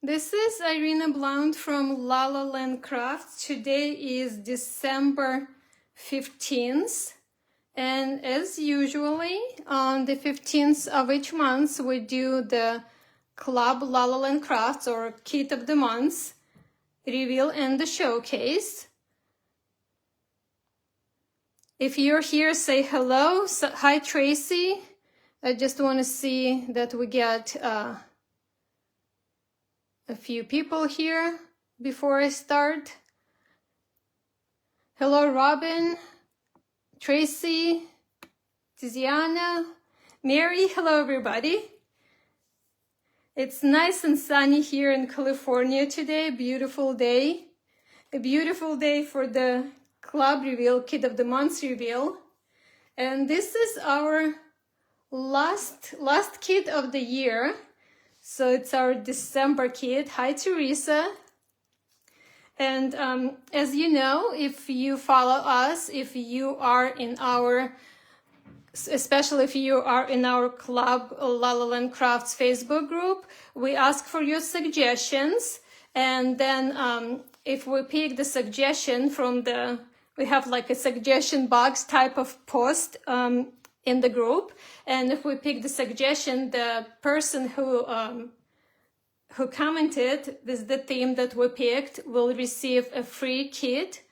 This is Irina Blount from La La Land Crafts. Today is December 15th, and as usually on the 15th of each month we do the Club La La Land Crafts or Kit of the Month reveal and the showcase. If you're here, say hello. Hi Tracy. I just want to see that we get a few people here before I start. Hello Robin, Tracy, Tiziana, Mary, hello everybody. It's nice and sunny here in California today, beautiful day. A beautiful day for the club reveal, Kit of the Month reveal. And this is our last kit of the year. So it's our December kit. Hi, Teresa. And as you know, if you follow us, if you are in our, especially if you are in our Club La La Land Crafts Facebook group, we ask for your suggestions. And then if we pick the suggestion from we have like a suggestion box type of post in the group, and if we pick the suggestion, the person who commented with the theme that we picked will receive a free kit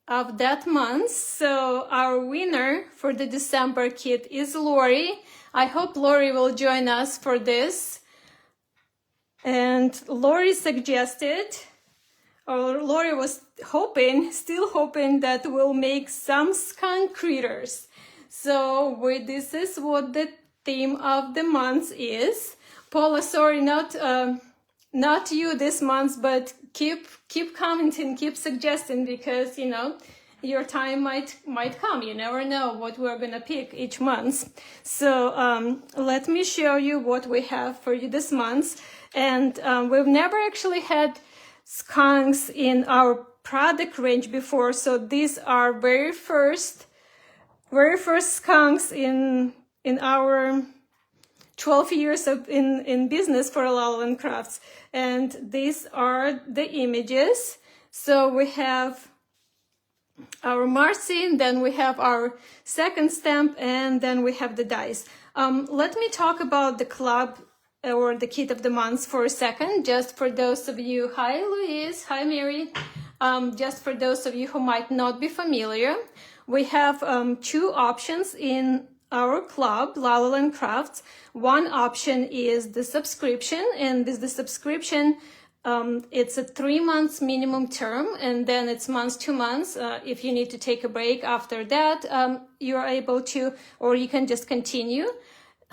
of that month. So our winner for the December kit is Lori. I hope Lori will join us for this. And Lori suggested, or Lori was still hoping that we'll make some skunk critters. So this is what the theme of the month is. Paula, sorry, not you this month, but keep commenting, keep suggesting, because you know your time might come. You never know what we're gonna pick each month. So let me show you what we have for you this month. And we've never actually had skunks in our product range before, so these are very first skunks in our 12 years in business for La La Land Crafts. And these are the images. So we have our Marcy, then we have our second stamp, and then we have the dice. Let me talk about the club or the kit of the month for a second, just for those of you. Hi Louise, hi Mary. Just for those of you who might not be familiar, we have two options in our club, La La Land Crafts. One option is the subscription, and the subscription, it's a 3 months minimum term, and then it's month to month. If you need to take a break after that, you are able to, or you can just continue.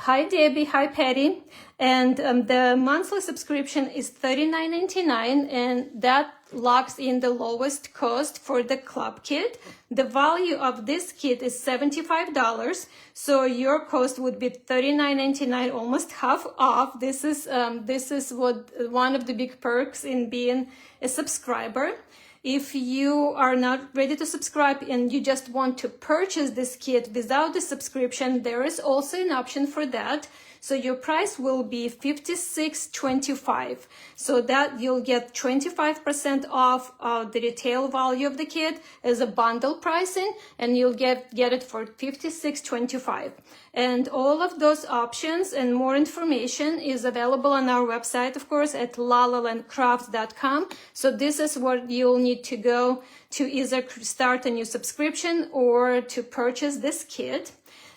Hi Debbie, hi Patty. And the monthly subscription is $39.99, and that locks in the lowest cost for the club kit. The value of this kit is $75, so your cost would be $39.99, almost half off. This is what one of the big perks in being a subscriber. If you are not ready to subscribe and you just want to purchase this kit without the subscription, there is also an option for that. So your price will be $56.25. So that you'll get 25% off the retail value of the kit as a bundle pricing, and you'll get it for $56.25. And all of those options and more information is available on our website, of course, at lalalandcrafts.com. So this is where you'll need to go to either start a new subscription or to purchase this kit.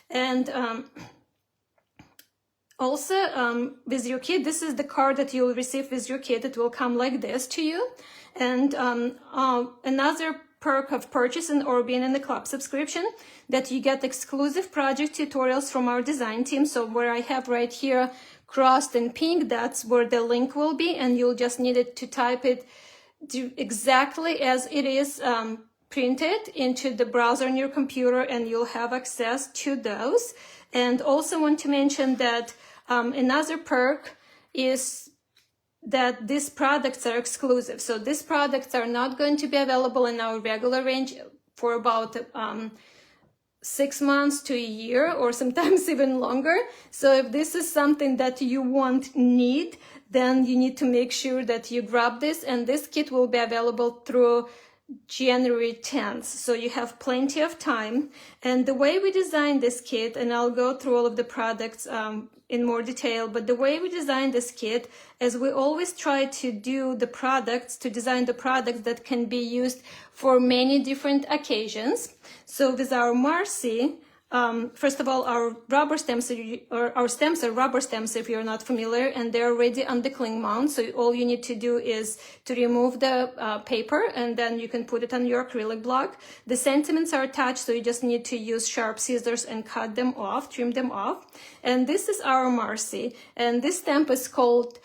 And also, with your kit, this is the card that you'll receive with your kit. It will come like this to you. And another perk of purchasing or being in the club subscription, that you get exclusive project tutorials from our design team. So where I have right here crossed in pink, that's where the link will be, and you'll just need it to type it exactly as it is printed into the browser on your computer, and you'll have access to those. And also want to mention that another perk is that these products are exclusive. So these products are not going to be available in our regular range for about 6 months to a year, or sometimes even longer. So if this is something that you need, then you need to make sure that you grab this, and this kit will be available through January 10th. So you have plenty of time. And the way we designed this kit, and I'll go through all of the products in more detail, but the way we designed this kit is we always try to design the products that can be used for many different occasions. So with our Marcy, first of all, our rubber stems, or our stems are rubber stems if you're not familiar, and they're already on the cling mount. So all you need to do is to remove the paper, and then you can put it on your acrylic block. The sentiments are attached, so you just need to use sharp scissors and cut them off, trim them off. And this is our Marcy, and this stamp is called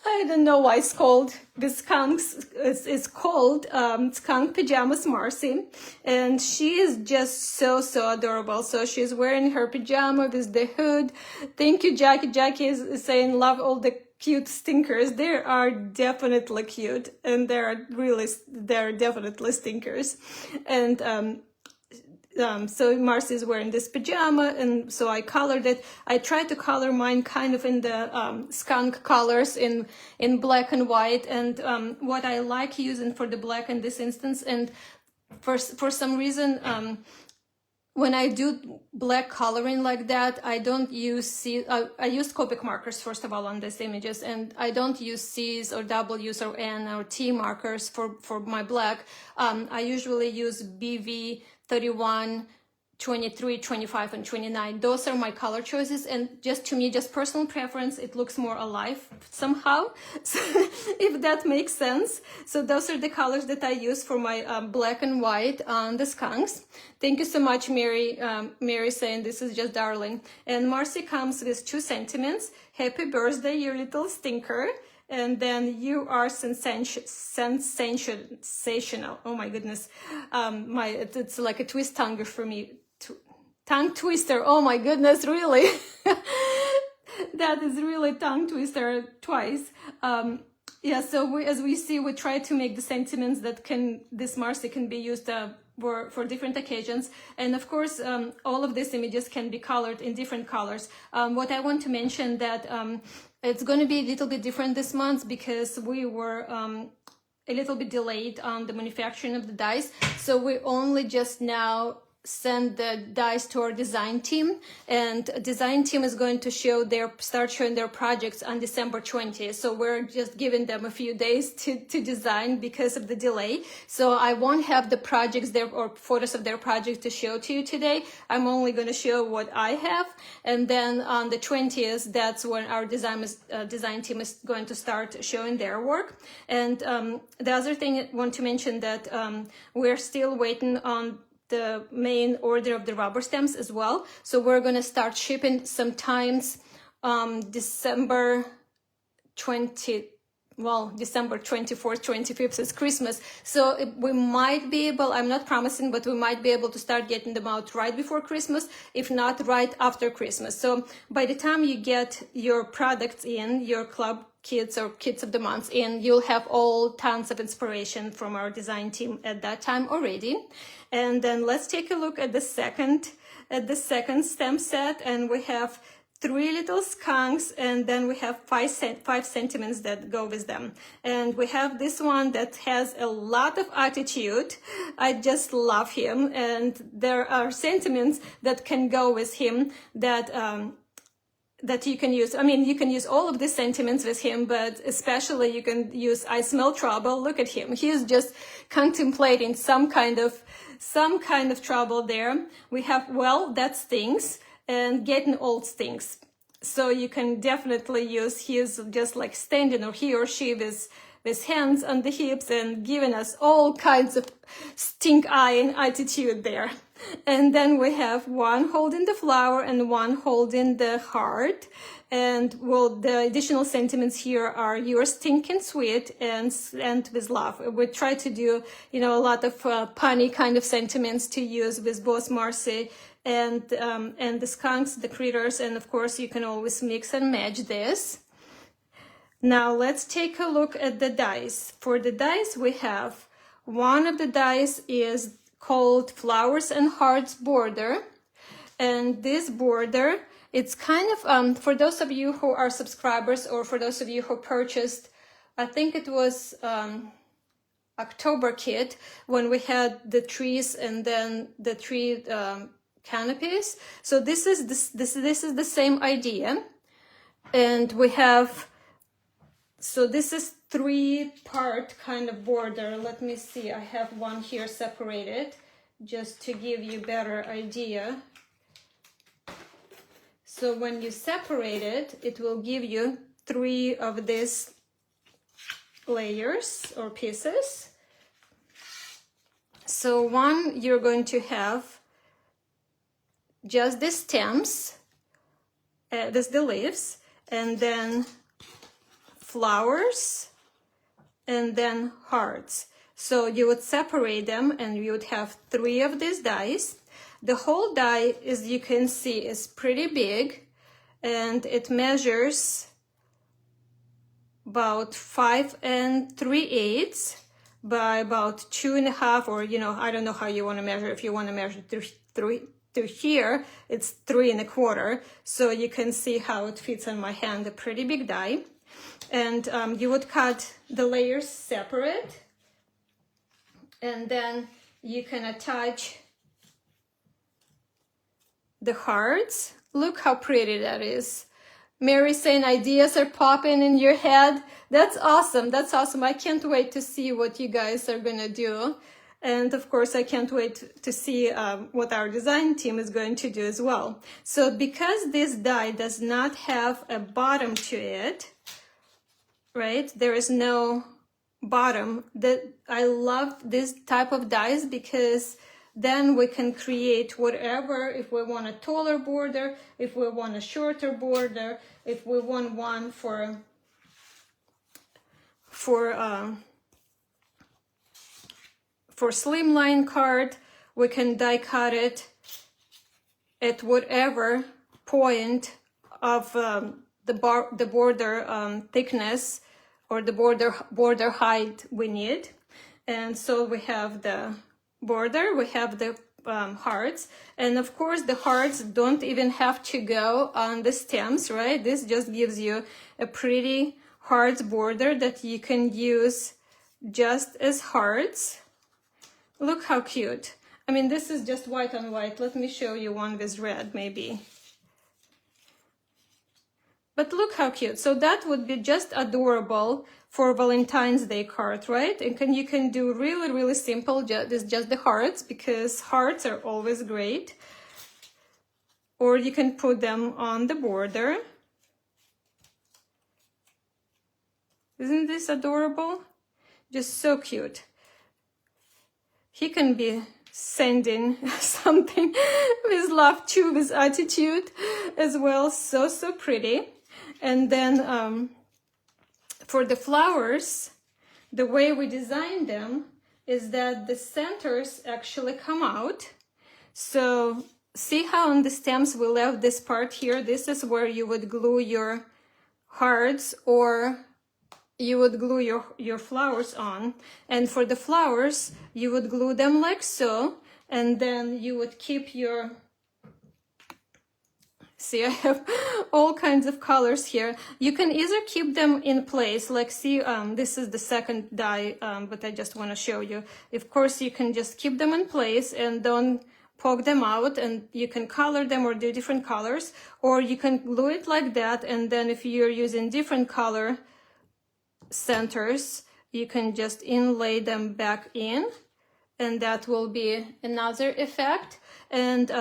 I don't know why it's called. The Skunks is called Skunk Pajamas Marcy, and she is just so adorable. So she's wearing her pajama with the hood. Thank you, Jackie. Jackie is saying love all the cute stinkers. They are definitely cute, and they're definitely stinkers. And so Marcy is wearing this pajama, and so I colored it. I tried to color mine kind of in the skunk colors in black and white, and what I like using for the black in this instance, and for some reason, when I do black coloring like that, I don't use I use Copic markers first of all on these images, and I don't use C's or W's or N or T markers for my black. I usually use BV 31, 23, 25, and 29. Those are my color choices, and just to me, just personal preference, it looks more alive somehow, so, if that makes sense. So those are the colors that I use for my black and white on the Skunks. Thank you so much, Mary. Mary saying this is just darling. And Marcy comes with 2 sentiments. Happy birthday, you little stinker. And then you are sensational. Oh my goodness. It's like a twist tongue for me. Tongue twister. Oh my goodness, really? That is really tongue twister twice. Yeah, so as we see, we try to make the sentiments that this Marcy can be used for different occasions. And of course, all of these images can be colored in different colors. What I want to mention that it's going to be a little bit different this month because we were a little bit delayed on the manufacturing of the dies. So we only just now send the dies to our design team, and design team is going to start showing their projects on December 20th. So we're just giving them a few days to design because of the delay. So I won't have the projects there or photos of their project to show to you today. I'm only going to show what I have, and then on the 20th, that's when our design team is going to start showing their work. And the other thing I want to mention that we're still waiting on the main order of the rubber stamps as well. So we're going to start shipping sometimes December 24th, 25th is Christmas. So we might be able, I'm not promising, but we might be able to start getting them out right before Christmas, if not right after Christmas. So by the time you get your products in, your club kits or kits of the month in, you'll have all tons of inspiration from our design team at that time already. And then let's take a look at the second stamp set, and we have 3 little skunks, and then we have 5 sentiments that go with them. And we have this one that has a lot of attitude. I just love him, and there are sentiments that can go with him that you can use. I mean, you can use all of the sentiments with him, but especially you can use I smell trouble. Look at him. He is just contemplating some kind of trouble there. We have, well, that stinks, and getting old stinks. So you can definitely use, he is just like standing, or he or she with hands on the hips and giving us all kinds of stink-eyeing attitude there. And then we have one holding the flower and one holding the heart. And well, the additional sentiments here are you're stinking sweet and with love. We try to do, a lot of punny kind of sentiments to use with both Marcy and the skunks, the critters. And of course, you can always mix and match this. Now let's take a look at the dies. For the dies, we have One of the dies is called Flowers and Hearts border. And this border, it's kind of, for those of you who are subscribers or for those of you who purchased, I think it was October kit when we had the trees and then the tree canopies. So this is the same idea. And we have, so this is 3-part kind of border. Let me see, I have one here separated just to give you better idea. So when you separate it, it will give you 3 of these layers or pieces. So one, you're going to have just the stems, the leaves, and then flowers, and then hearts. So you would separate them and you would have 3 of these dies. The whole die, as you can see, is pretty big, and it measures about 5 3/8 by about 2.5, or I don't know how you want to measure. If you want to measure to here, it's 3 1/4. So you can see how it fits on my hand, a pretty big die. And you would cut the layers separate, and then you can attach the hearts. Look how pretty that is. Mary saying ideas are popping in your head. That's awesome. That's awesome. I can't wait to see what you guys are gonna do. And of course, I can't wait to see what our design team is going to do as well. So because this die does not have a bottom to it, right? There is no bottom. I love this type of dies because then we can create whatever, if we want a taller border, if we want a shorter border, if we want one for slimline card, we can die cut it at whatever point of the border thickness or the border height we need. And so we have the border, we have the hearts, and of course the hearts don't even have to go on the stems, right? This just gives you a pretty hearts border that you can use just as hearts. Look how cute. I mean, this is just white on white. Let me show you one with red maybe. But look how cute. So that would be just adorable for Valentine's Day card, right? And you can do really, really simple, just the hearts, because hearts are always great. Or you can put them on the border. Isn't this adorable? Just so cute. He can be sending something with love too, with attitude as well. So pretty. And then for the flowers, the way we design them is that the centers actually come out. So see how on the stems we left this part here? This is where you would glue your hearts or you would glue your flowers on. And for the flowers, you would glue them like so, and then you would keep your... See, I have all kinds of colors here. You can either keep them in place, like see, this is the second die, but I just want to show you. Of course, you can just keep them in place and don't poke them out, and you can color them or do different colors, or you can glue it like that, and then if you're using different color centers, you can just inlay them back in, and that will be another effect. And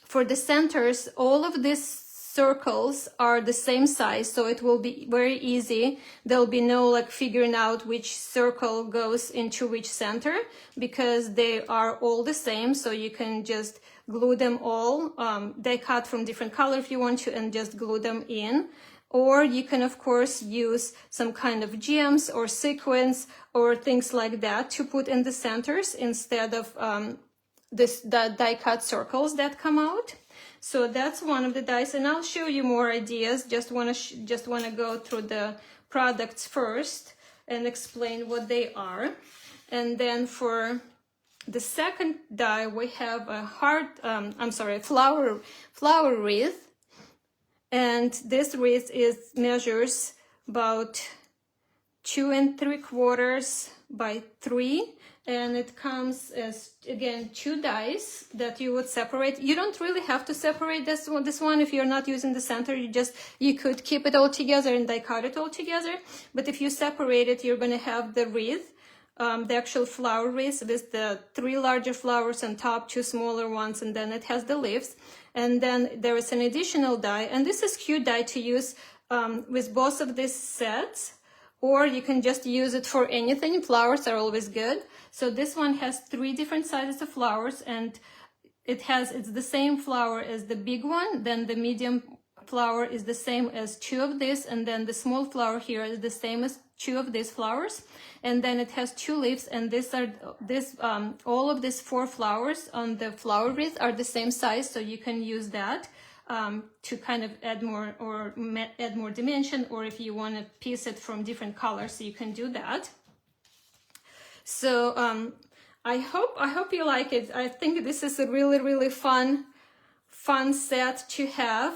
for the centers, all of these circles are the same size, so it will be very easy. There'll be no like figuring out which circle goes into which center, because they are all the same. So you can just glue them all, they cut from different color if you want to, and just glue them in. Or you can of course use some kind of gems or sequins or things like that to put in the centers instead of the die cut circles that come out. So that's one of the dies, and I'll show you more ideas. Just wanna go through the products first. and explain what they are. And then for the second die, we have a flower wreath. And this wreath measures about 2 3/4 by 3, and it comes as, again, 2 dies that you would separate. You don't really have to separate this one if you're not using the center. You could keep it all together and die cut it all together. But if you separate it, you're going to have the wreath, the actual flower wreath with the 3 larger flowers on top, 2 smaller ones, and then it has the leaves. And then there is an additional die, and this is cute die to use with both of these sets, or you can just use it for anything. Flowers are always good. So this one has 3 different sizes of flowers, and it's the same flower as the big one. Then the medium flower is the same as 2 of this, and then the small flower here is the same as 2 of these flowers. And then it has 2 leaves, and all of these 4 flowers on the flower wreath are the same size, so you can use that to kind of add more dimension, or if you want to piece it from different colors, you can do that. So I hope you like it. I think this is a really fun set to have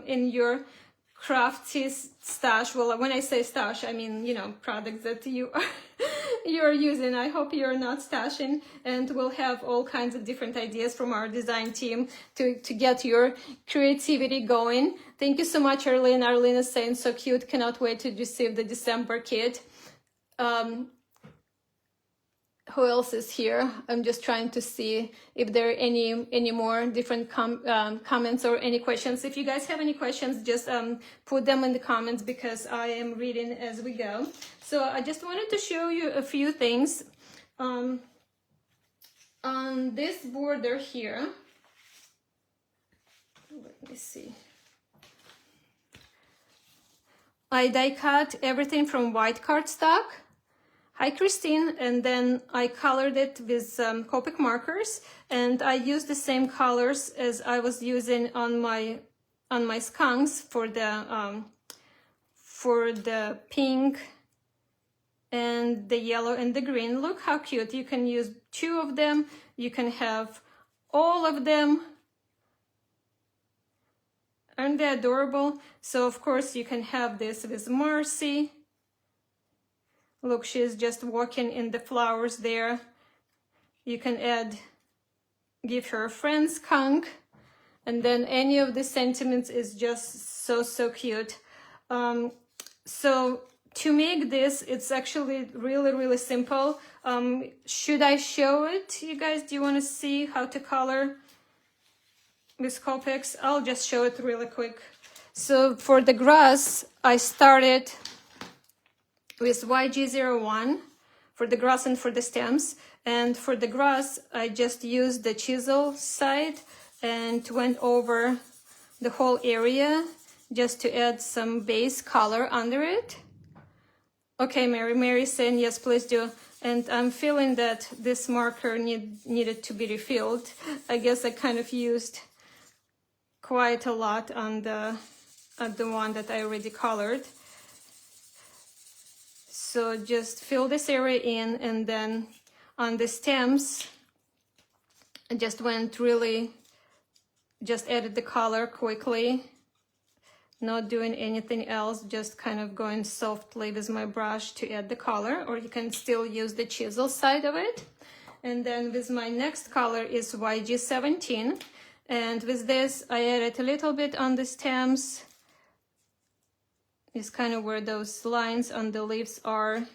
in your crafty stash. Well, when I say stash, I mean, products that you're using. I hope you're not stashing, and we'll have all kinds of different ideas from our design team to get your creativity going. Thank you so much, Arlene. Arlene is saying, so cute, cannot wait to receive the December kit. Who else is here? I'm just trying to see if there are any more different comments or any questions. If you guys have any questions, just put them in the comments, because I am reading as we go. So I just wanted to show you a few things. On this border here, let me see. I die cut everything from white cardstock. Hi, Christine. And then I colored it with Copic markers, and I used the same colors as I was using on my skunks for the pink and the yellow and the green. Look how cute. You can use 2 of them. You can have all of them. Aren't they adorable? So of course you can have this with Marcy. Look, she's just walking in the flowers there. You can give her a friend skunk, and then any of the sentiments is just so cute. So to make this, it's actually really simple. Should I show it, you guys? Do you want to see how to color with Copics? I'll just show it really quick. So for the grass, I started with YG01 for the grass and for the stems. And for the grass, I just used the chisel side and went over the whole area just to add some base color under it. Okay, Mary's saying yes, please do. And I'm feeling that this marker needed to be refilled. I guess I kind of used quite a lot on the one that I already colored. So just fill this area in, and then on the stems, I just added the color quickly, not doing anything else, just kind of going softly with my brush to add the color, or you can still use the chisel side of it. And then with my next color is YG17, and with this I added a little bit on the stems. Is kind of where those lines on the leaves are.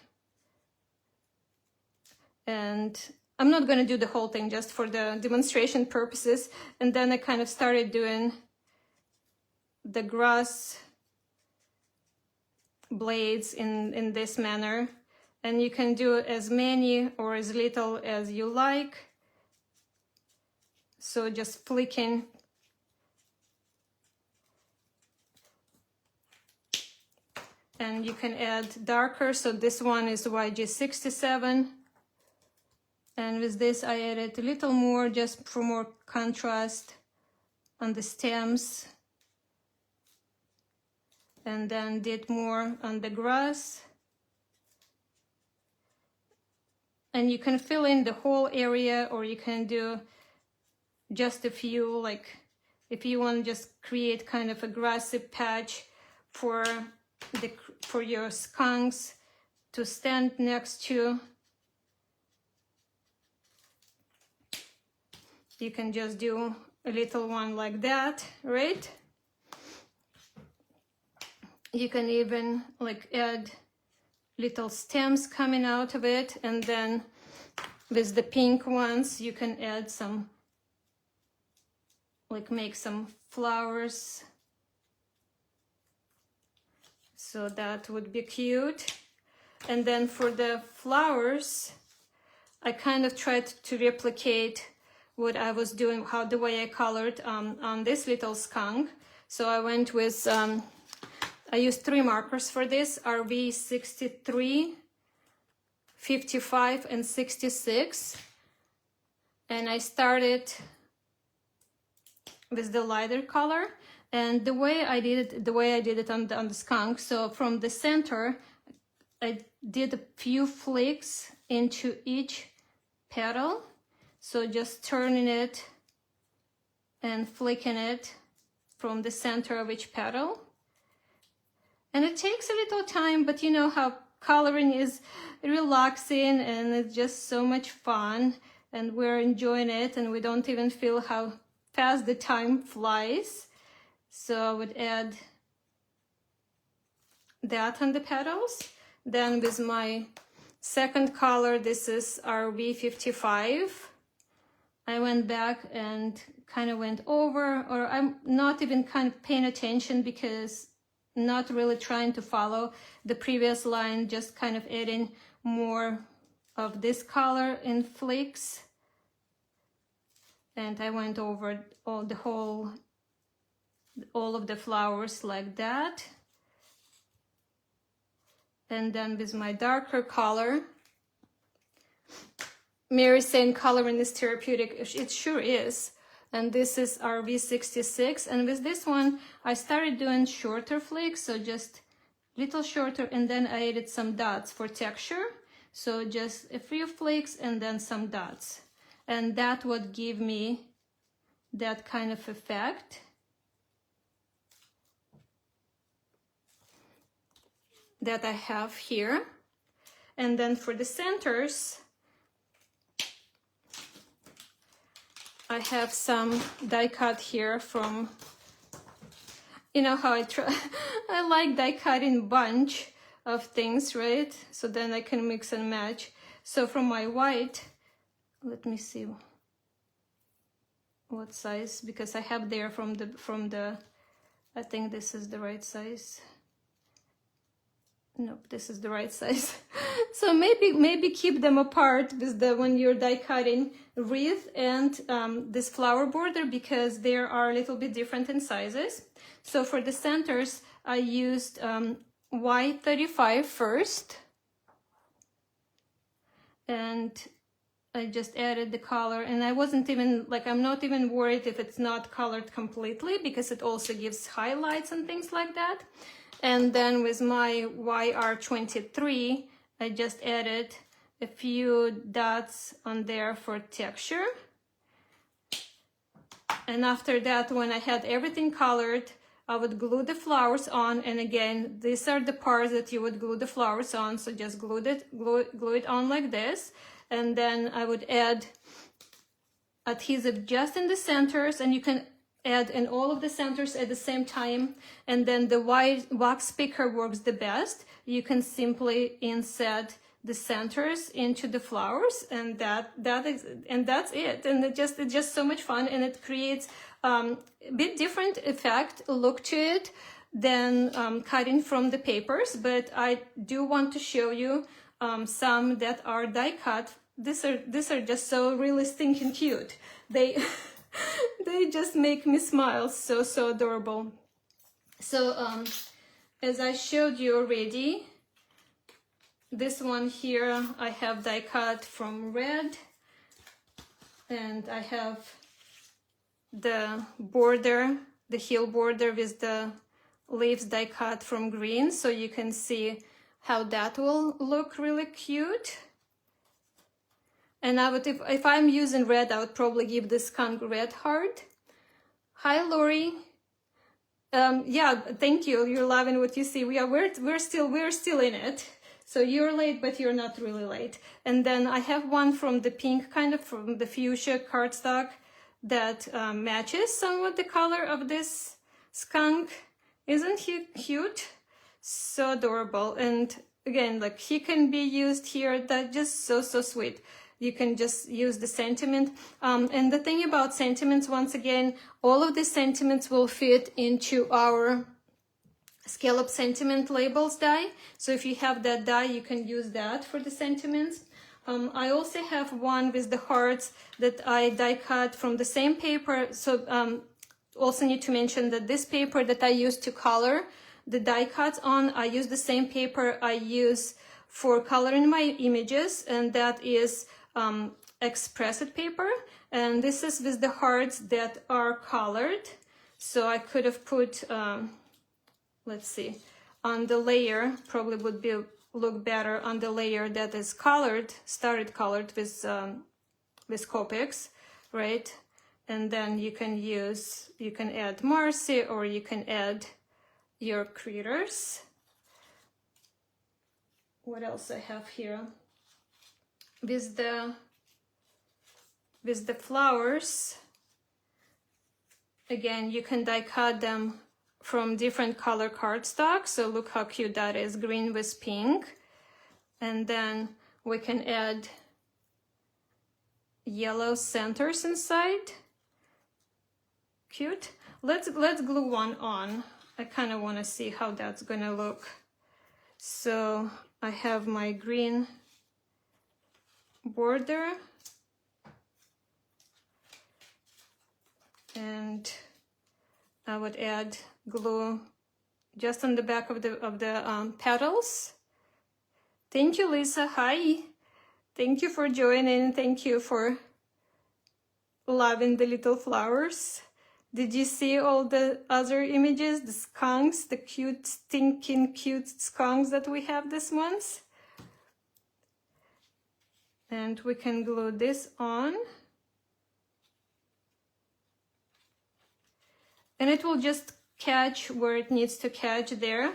And I'm not going to do the whole thing, just for the demonstration purposes. And then I kind of started doing the grass blades in this manner. And you can do as many or as little as you like. So just flicking. And you can add darker. So this one is YG67. And with this, I added a little more just for more contrast on the stems. And then did more on the grass. And you can fill in the whole area, or you can do just a few, like if you want to just create kind of a grassy patch for your skunks to stand next to. You can just do a little one like that, right? You can even like add little stems coming out of it, and then with the pink ones you can add some, like make some flowers. So that would be cute. And then for the flowers, I kind of tried to replicate what I was doing, the way I colored on this little skunk. So I went with, I used 3 markers for this, RV 63, 55, and 66. And I started with the lighter color. And the way I did it on the skunk, so from the center, I did a few flicks into each petal. So just turning it and flicking it from the center of each petal. And it takes a little time, but you know how coloring is relaxing and it's just so much fun, and we're enjoying it and we don't even feel how fast the time flies. So I would add that on the petals. Then with my second color, this is RV 55. I went back and kind of went over, or I'm not even kind of paying attention because not really trying to follow the previous line, just kind of adding more of this color in flicks. And I went over all of the flowers like that. And then with my darker color, Mary saying coloring is therapeutic. It sure is. And this is RV 66. And with this one, I started doing shorter flicks, so just little shorter, and then I added some dots for texture. So just a few flicks and then some dots. And that would give me that kind of effect. That I have here. And then for the centers, I have some die cut here from, you know how I like die cutting bunch of things, right? So then I can mix and match. So from my white, let me see what size, because I have there from the, I think this is the right size. Nope, this is the right size. So maybe keep them apart with when you're die cutting wreath and this flower border, because they are a little bit different in sizes. So for the centers, I used Y35 first, and I just added the color, and I wasn't even like, I'm not even worried if it's not colored completely, because it also gives highlights and things like that. And then with my YR23, I just added a few dots on there for texture. And after that, when I had everything colored, I would glue the flowers on. And again, these are the parts that you would glue the flowers on. So just glue it on like this. And then I would add adhesive just in the centers, and you can add in all of the centers at the same time. And then the wax picker works the best. You can simply inset the centers into the flowers, and that's it. And it's just so much fun, and it creates a bit different look to it than cutting from the papers. But I do want to show you some that are die cut. These are just so really stinking cute. They they just make me smile. So adorable. So as I showed you already, this one here I have die cut from red, and I have the border, the heel border with the leaves die cut from green, so you can see how that will look really cute. And I would, if I'm using red, I would probably give the skunk red heart. Hi, Lori. Yeah, thank you. You're loving what you see. We're still in it. So you're late, but you're not really late. And then I have one from the pink, kind of from the fuchsia cardstock that matches somewhat the color of this skunk. Isn't he cute? So adorable. And again, like he can be used here. That just so sweet. You can just use the sentiment. And the thing about sentiments, once again, all of the sentiments will fit into our scallop sentiment labels die. So if you have that die, you can use that for the sentiments. I also have one with the hearts that I die cut from the same paper. So also need to mention that this paper that I use to color the die cuts on, I use the same paper I use for coloring my images, and that is expressed paper. And this is with the hearts that are colored. So I could have put let's see, on the layer, probably would be look better on the layer that is colored, started colored with Copics, right? And then you can add Marcy, or you can add your critters. What else I have here? With the flowers, again, you can die cut them from different color cardstock. So look how cute that is, green with pink. And then we can add yellow centers inside. Cute. Let's glue one on. I kind of want to see how that's gonna look. So I have my green border, and I would add glue just on the back of the petals. Thank you, Lisa. Hi. Thank you for joining. Thank you for loving the little flowers. Did you see all the other images? The skunks, the cute, stinking cute skunks that we have this month. And we can glue this on. And it will just catch where it needs to catch there.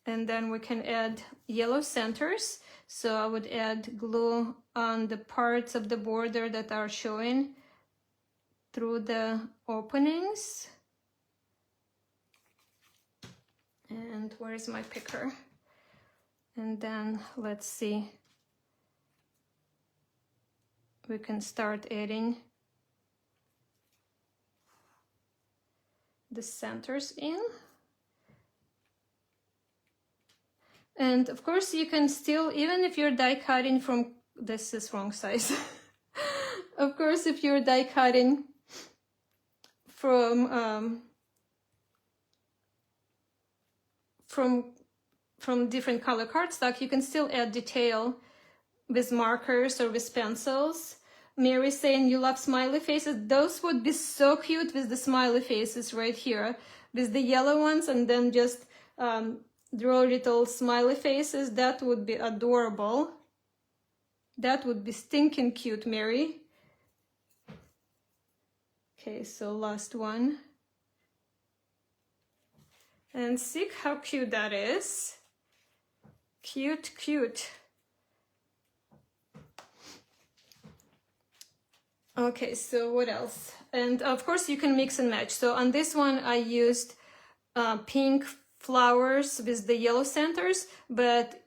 And then we can add yellow centers. So I would add glue on the parts of the border that are showing through the openings. And where is my picker? And then let's see. We can start adding the centers in. And of course you can still, even if you're die cutting from, this is wrong size. Of course, if you're die cutting from different color cardstock, you can still add detail with markers or with pencils. Mary saying you love smiley faces. Those would be so cute with the smiley faces right here, with the yellow ones, and then just draw little smiley faces. That would be adorable. That would be stinking cute, Mary. Okay, so last one. And see how cute that is. Cute, cute. Okay, so what else? And of course you can mix and match. So on this one I used pink flowers with the yellow centers, but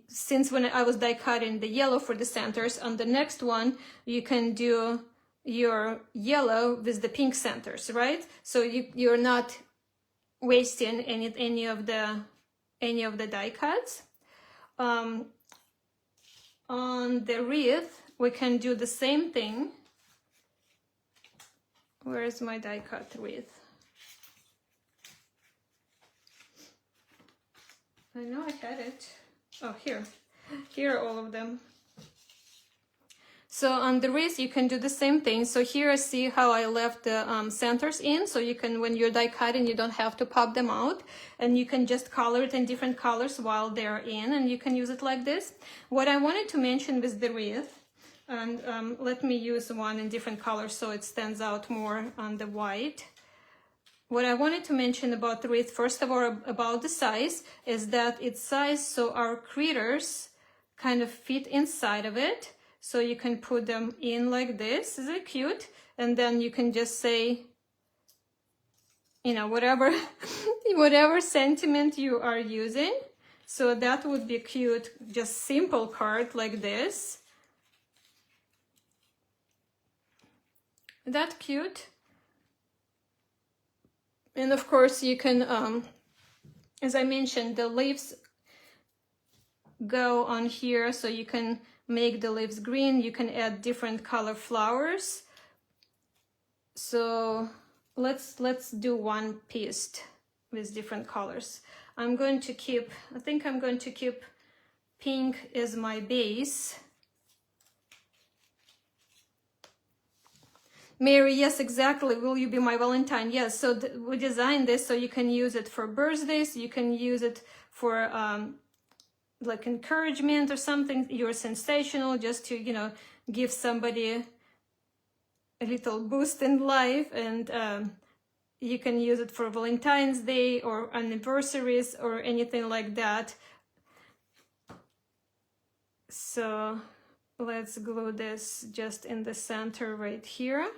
since when I was die cutting the yellow for the centers, on the next one you can do your yellow with the pink centers, right? So you're not wasting any of the die cuts. On the wreath we can do the same thing. Where is my die cut wreath? I know I had it. Oh, here. Here are all of them. So on the wrist, you can do the same thing. So here, see how I left the centers in. So you can, when you're die cutting, you don't have to pop them out. And you can just color it in different colors while they're in. And you can use it like this. What I wanted to mention with the wreath, and let me use one in different colors so it stands out more on the white. What I wanted to mention about the wreath, first of all, about the size, is that it's sized so our critters kind of fit inside of it. So you can put them in like this. Is it cute? And then you can just say, you know, whatever, whatever sentiment you are using. So that would be cute, just simple card like this. That cute. And of course you can, as I mentioned, the leaves go on here, so you can make the leaves green. You can add different color flowers. So let's do one piece with different colors. I'm going to keep, I think I'm going to keep pink as my base. Mary, yes, exactly. Will you be my Valentine? Yes. So we designed this so you can use it for birthdays. You can use it for like encouragement or something. You're sensational, just to, you know, give somebody a little boost in life. And you can use it for Valentine's Day or anniversaries or anything like that. So let's glue this just in the center right here.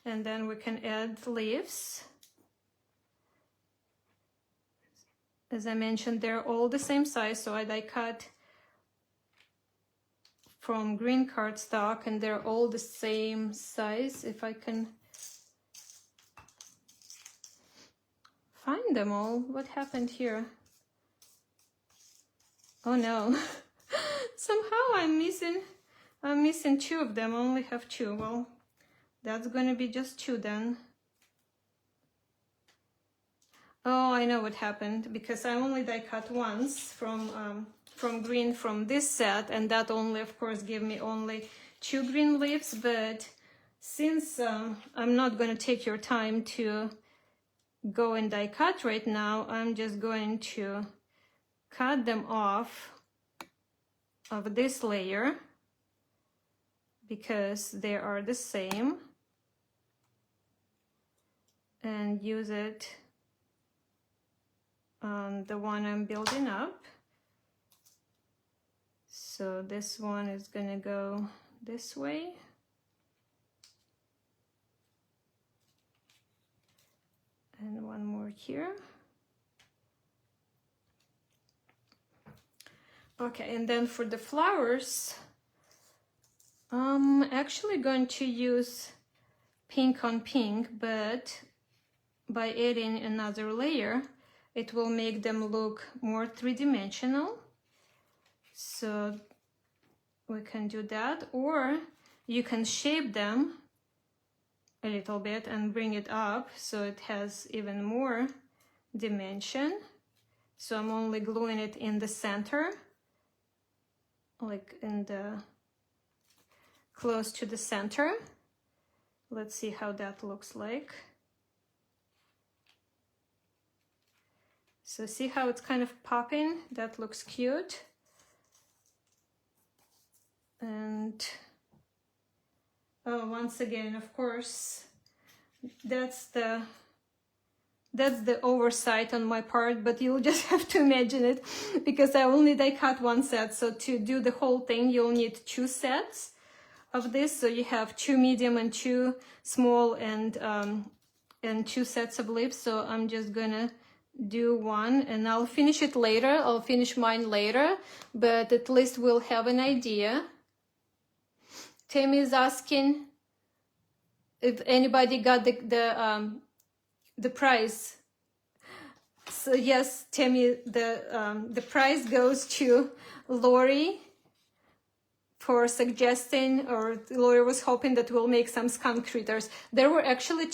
And then we can add leaves. As I mentioned, they're all the same size, so I die cut from green cardstock, and they're all the same size. If I can find them all. What happened here? Oh no. Somehow I'm missing two of them. I only have two. Well, that's gonna be just two then. Oh, I know what happened, because I only die cut once from green from this set, and that only, of course, gave me only 2 green leaves. But since I'm not going to take your time to go and die cut right now, I'm just going to cut them off of this layer because they are the same, and use it on the one I'm building up. So this one is gonna go this way. And one more here. Okay, and then for the flowers, I'm actually going to use pink on pink, but by adding another layer, it will make them look more three-dimensional. So we can do that, or you can shape them a little bit and bring it up so it has even more dimension. So I'm only gluing it in the center, like in the close to the center. Let's see how that looks like. So see how it's kind of popping? That looks cute. And oh, once again, of course, that's the oversight on my part, but you'll just have to imagine it, because I only die cut one set. So to do the whole thing, you'll need 2 sets of this. So you have 2 medium and 2 small, and 2 sets of leaves. So I'm just gonna do one, and I'll finish it later. I'll finish mine later, but at least we'll have an idea. Tammy is asking if anybody got the prize. So yes, Tammy, the prize goes to Lori for suggesting, or Lori was hoping that we'll make some skunk critters. There were actually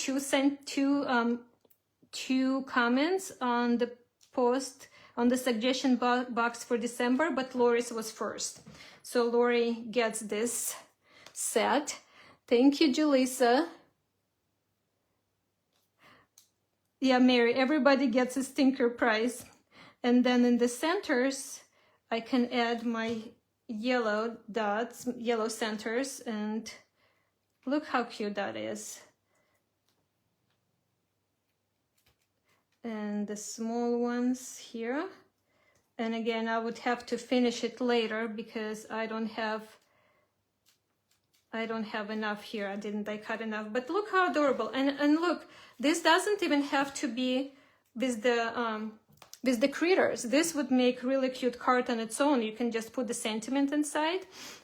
two comments on the post on the suggestion box for December, but Lori's was first. So Lori gets this set. Thank you, Julissa. Yeah, Mary, everybody gets a stinker prize. And then in the centers, I can add my yellow dots, yellow centers, and look how cute that is. And the small ones here. And again, I would have to finish it later because I don't have enough here. I didn't die cut enough, but look how adorable. And look, this doesn't even have to be with the critters. This would make really cute card on its own. You can just put the sentiment inside,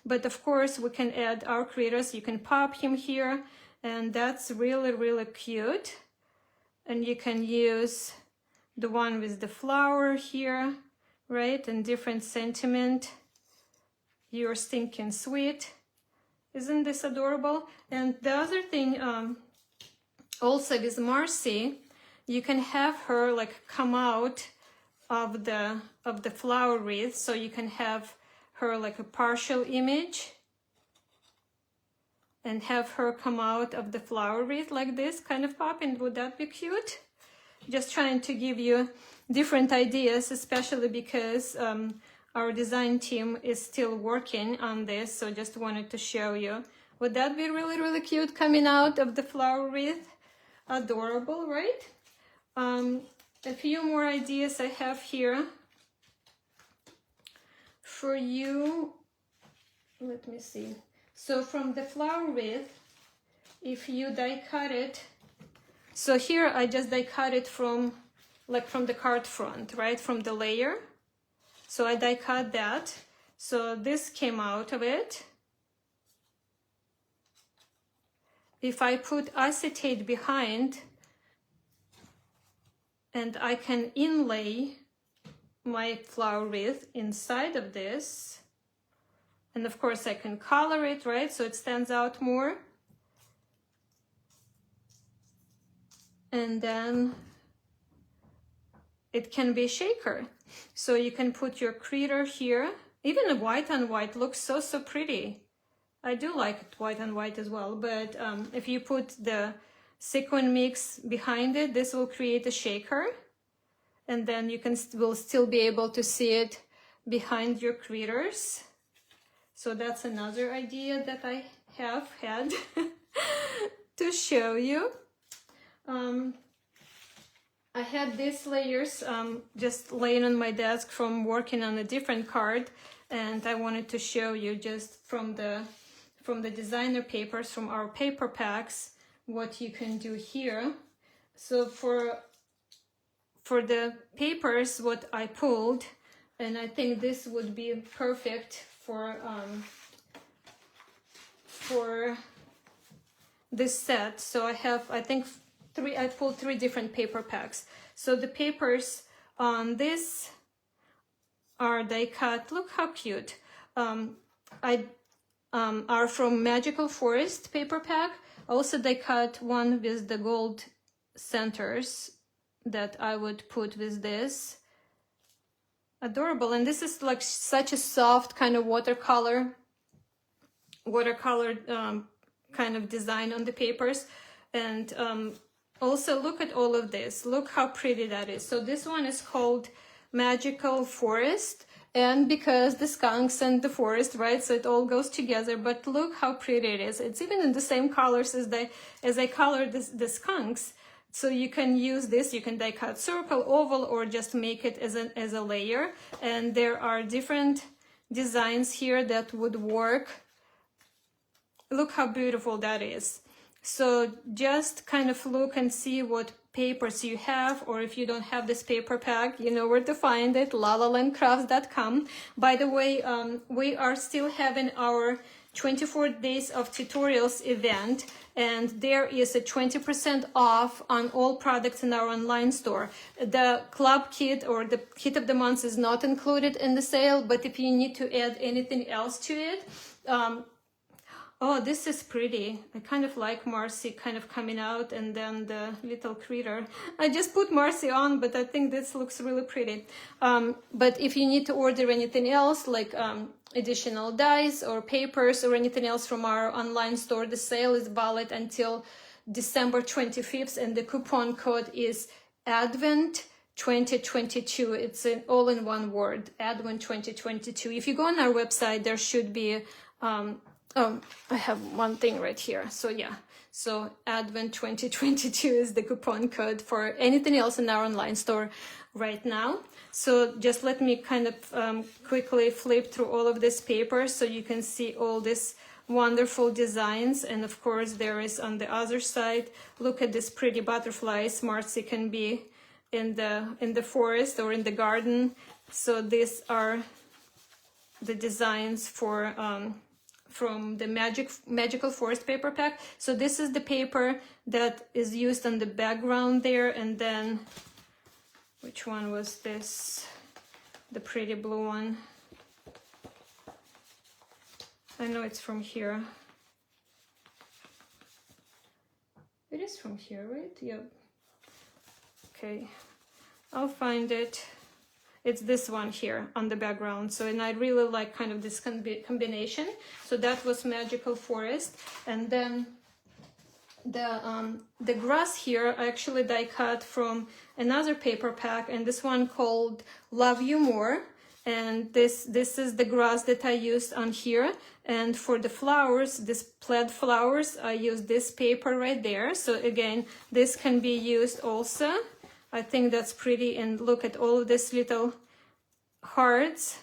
but of course we can add our critters. You can pop him here, and that's really, really cute. And you can use the one with the flower here, right? And different sentiment. You're stinking sweet. Isn't this adorable? And the other thing, also with Marcy, you can have her like come out of the flower wreath, so you can have her like a partial image and have her come out of the flower wreath like this, kind of popping. Would that be cute? Just trying to give you different ideas, especially because our design team is still working on this, so just wanted to show you. Would that be really, really cute coming out of the flower wreath? Adorable, right? A few more ideas I have here for you. Let me see. So from the flower wreath, if you die cut it, so here I just die cut it from the card front, right? From the layer. So I die cut that. So this came out of it. If I put acetate behind, and I can inlay my flower wreath inside of this. And of course I can color it, right? So it stands out more. And then it can be a shaker. So you can put your critter here. Even a white on white looks so, so pretty. I do like it white on white as well. But if you put the sequin mix behind it, this will create a shaker. And then you will still be able to see it behind your critters. So that's another idea that I have had to show you. I had these layers just laying on my desk from working on a different card, and I wanted to show you just from the designer papers, from our paper packs, what you can do here. So for the papers, what I pulled, and I think this would be perfect for this set. So I have, I think, I pulled 3 different paper packs. So the papers on this are die cut. Look how cute. Are from Magical Forest paper pack. Also die cut one with the gold centers that I would put with this. Adorable. And this is like such a soft kind of watercolor kind of design on the papers. And also look at all of this. Look how pretty that is. So this one is called Magical Forest, and because the skunks and the forest, right? So it all goes together, but look how pretty it is. It's even in the same colors as I colored the skunks. So you can use this, you can die cut circle, oval, or just make it as a layer. And there are different designs here that would work. Look how beautiful that is. So just kind of look and see what papers you have, or if you don't have this paper pack, you know where to find it, lalalandcrafts.com. By the way, we are still having our 24 days of tutorials event, and there is a 20% off on all products in our online store. The club kit or the kit of the month is not included in the sale, but if you need to add anything else to it, Oh, this is pretty. I kind of like Marcy kind of coming out and then the little critter. I just put Marcy on, but I think this looks really pretty. But if you need to order anything else, like additional dies or papers or anything else from our online store, the sale is valid until December 25th, and the coupon code is Advent 2022. It's all in one word, Advent 2022. If you go on our website, there should be oh, I have one thing right here. So yeah, so Advent 2022 is the coupon code for anything else in our online store right now. So just let me kind of quickly flip through all of this paper so you can see all these wonderful designs. And of course there is on the other side, look at these pretty butterflies. Marcy can be in the forest or in the garden. So these are the designs for from the Magical Forest paper pack. So this is the paper that is used on the background there, and then which one was this? The pretty blue one. I know it's from here. It is from here, right? Yep. Okay, I'll find it. It's this one here on the background. So, and I really like kind of this combination. So that was Magical Forest. And then the grass here, I actually die cut from another paper pack, and this one called Love You More. And this is the grass that I used on here. And for the flowers, this plaid flowers, I used this paper right there. So again, this can be used also. I think that's pretty. And look at all of these little hearts.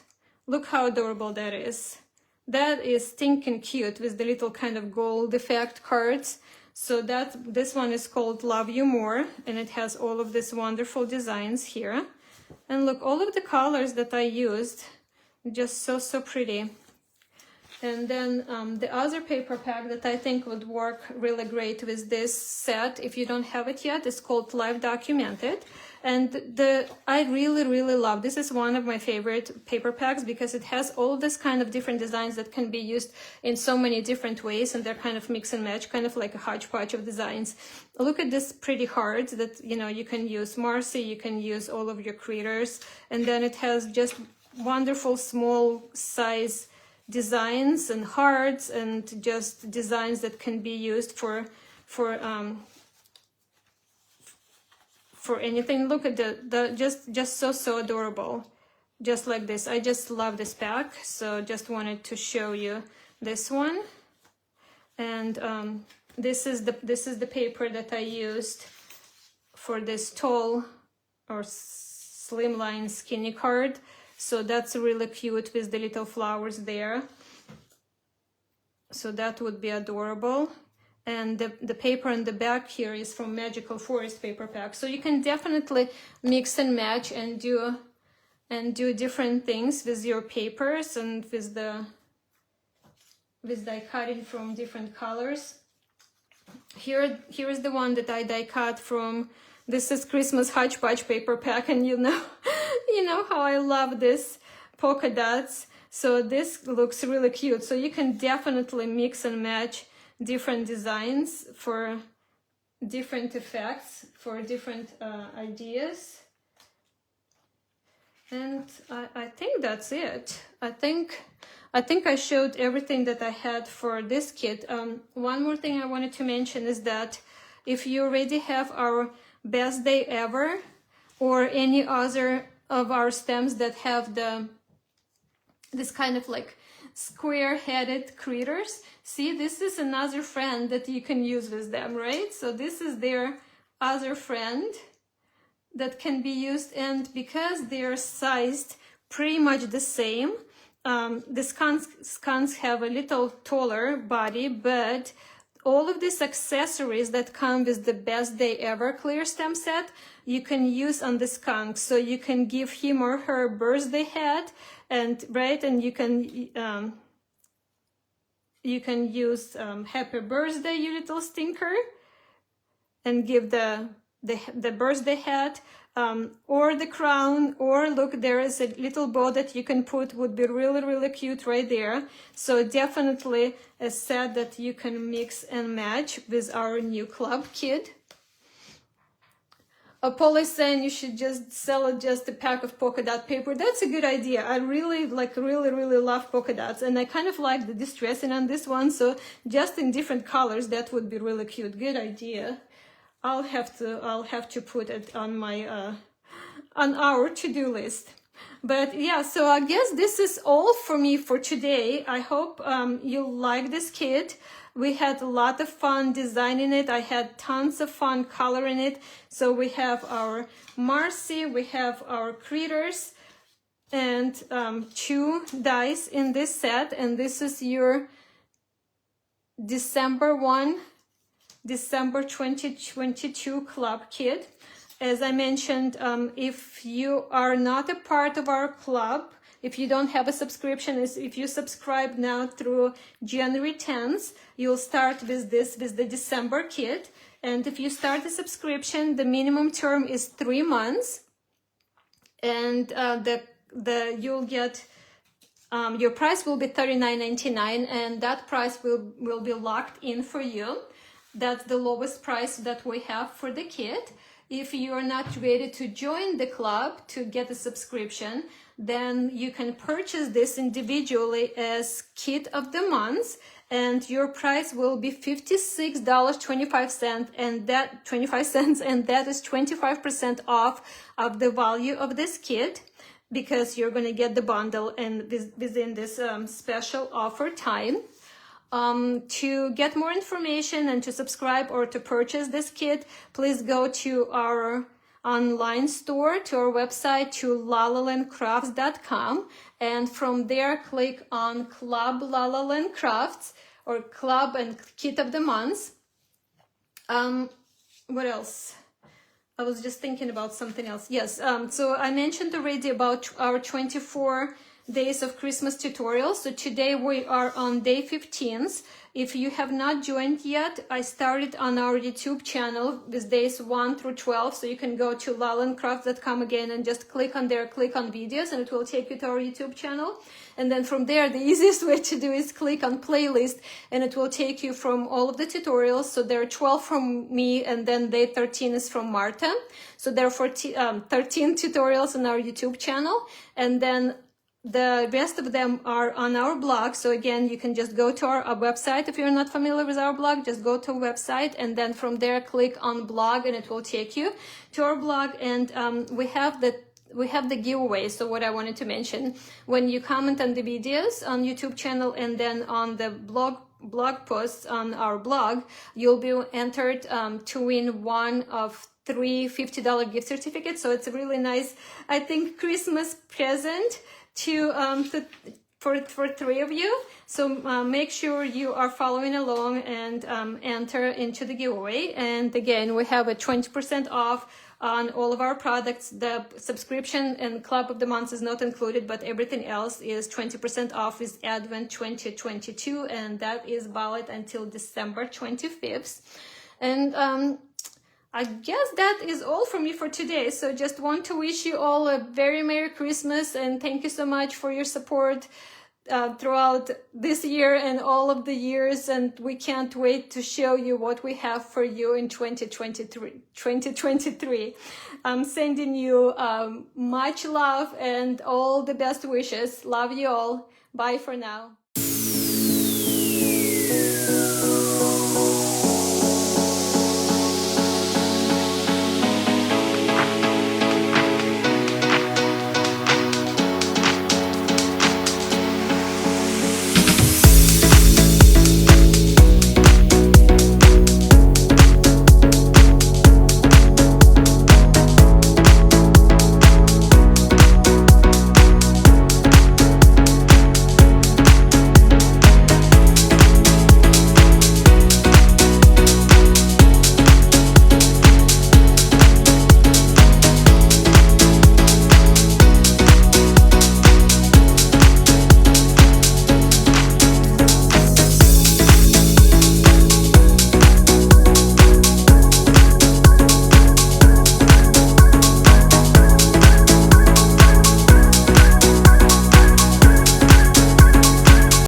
Look how adorable that is. That is stinking cute with the little kind of gold effect cards. So this one is called Love You More, and it has all of these wonderful designs here. And look, all of the colors that I used, just so pretty. And then the other paper pack that I think would work really great with this set, if you don't have it yet, is called Live Documented. And I really love, this is one of my favorite paper packs because it has all of this kind of different designs that can be used in so many different ways, and they're kind of mix and match, kind of like a hodgepodge of designs. Look at this pretty hearts that, you know, you can use Marcy, you can use all of your creators, and then it has just wonderful small size designs and hearts and just designs that can be used for anything. Look at the just so adorable, just like this. I just love this pack, so just wanted to show you this one. And this is the paper that I used for this tall or slimline skinny card. So that's really cute with the little flowers there. So that would be adorable. And the paper on the back here is from Magical Forest paper pack. So you can definitely mix and match and do different things with your papers and with the die cutting from different colors. Here is the one that I die cut from. This is Christmas Hodgepodge paper pack, and you know how I love this polka dots. So this looks really cute. So you can definitely mix and match different designs for different effects, for different ideas. And I think that's it. I think I showed everything that I had for this kit. One more thing I wanted to mention is that if you already have our Best Day Ever or any other of our stems that have this kind of like square-headed critters, see, this is another friend that you can use with them, right? So this is their other friend that can be used, and because they're sized pretty much the same, the skunks have a little taller body, but all of these accessories that come with the Best Day Ever clear stem set, you can use on the skunk. So you can give him or her birthday hat, and right, and you can use happy birthday, you little stinker, and give the birthday hat. or the crown, or look, there is a little bow that you can put, would be really, really cute right there. So definitely a set that you can mix and match with our new club kit. Paul is saying you should just sell it just a pack of polka dot paper. That's a good idea. I really really love polka dots, and I kind of like the distressing on this one, so just in different colors, that would be really cute. Good idea. I'll have to put it on my on our to-do list. But yeah, so I guess this is all for me for today. I hope you like this kit. We had a lot of fun designing it. I had tons of fun coloring it. So we have our Marcy, we have our critters, and 2 dice in this set. And this is your December 2022 club kit. As I mentioned, if you are not a part of our club, if you don't have a subscription, if you subscribe now through January 10th, you'll start with the December kit. And if you start a subscription, the minimum term is 3 months, and you'll get your price will be $39.99, and that price will be locked in for you. That's the lowest price that we have for the kit. If you are not ready to join the club to get a subscription, then you can purchase this individually as kit of the month, and your price will be $56.25, and that 25 cents, and that is 25% off of the value of this kit, because you're going to get the bundle and within this special offer time. To get more information and to subscribe or to purchase this kit, please go to our online store, to our website, to lalalandcrafts.com, and from there click on Club Lalaland Crafts or Club and Kit of the Month. What else? I was just thinking about something else. Yes, so I mentioned already about our 24 days of Christmas tutorials. So today we are on day 15th. If you have not joined yet, I started on our YouTube channel with days 1 through 12. So you can go to lalalandcrafts.com again and just click on there, click on videos, and it will take you to our YouTube channel. And then from there, the easiest way to do is click on playlist, and it will take you from all of the tutorials. So there are 12 from me, and then day 13 is from Marta. So there are 13 tutorials on our YouTube channel, and then the rest of them are on our blog. So again, you can just go to our website. If you're not familiar with our blog, just go to our website, and then from there click on blog, and it will take you to our blog. And we have the giveaway. So what I wanted to mention, when you comment on the videos on YouTube channel and then on the blog posts on our blog, you'll be entered to win one of 3 $50 gift certificates. So it's a really nice, I think, Christmas present for 3 of you. So make sure you are following along and enter into the giveaway. And again, we have a 20% off on all of our products. The subscription and Club of the Month is not included, but everything else is 20% off with Advent 2022, and that is valid until December 25th. And I guess that is all from me for today. So just want to wish you all a very Merry Christmas, and thank you so much for your support throughout this year and all of the years. And we can't wait to show you what we have for you in 2023. I'm sending you much love and all the best wishes. Love you all. Bye for now.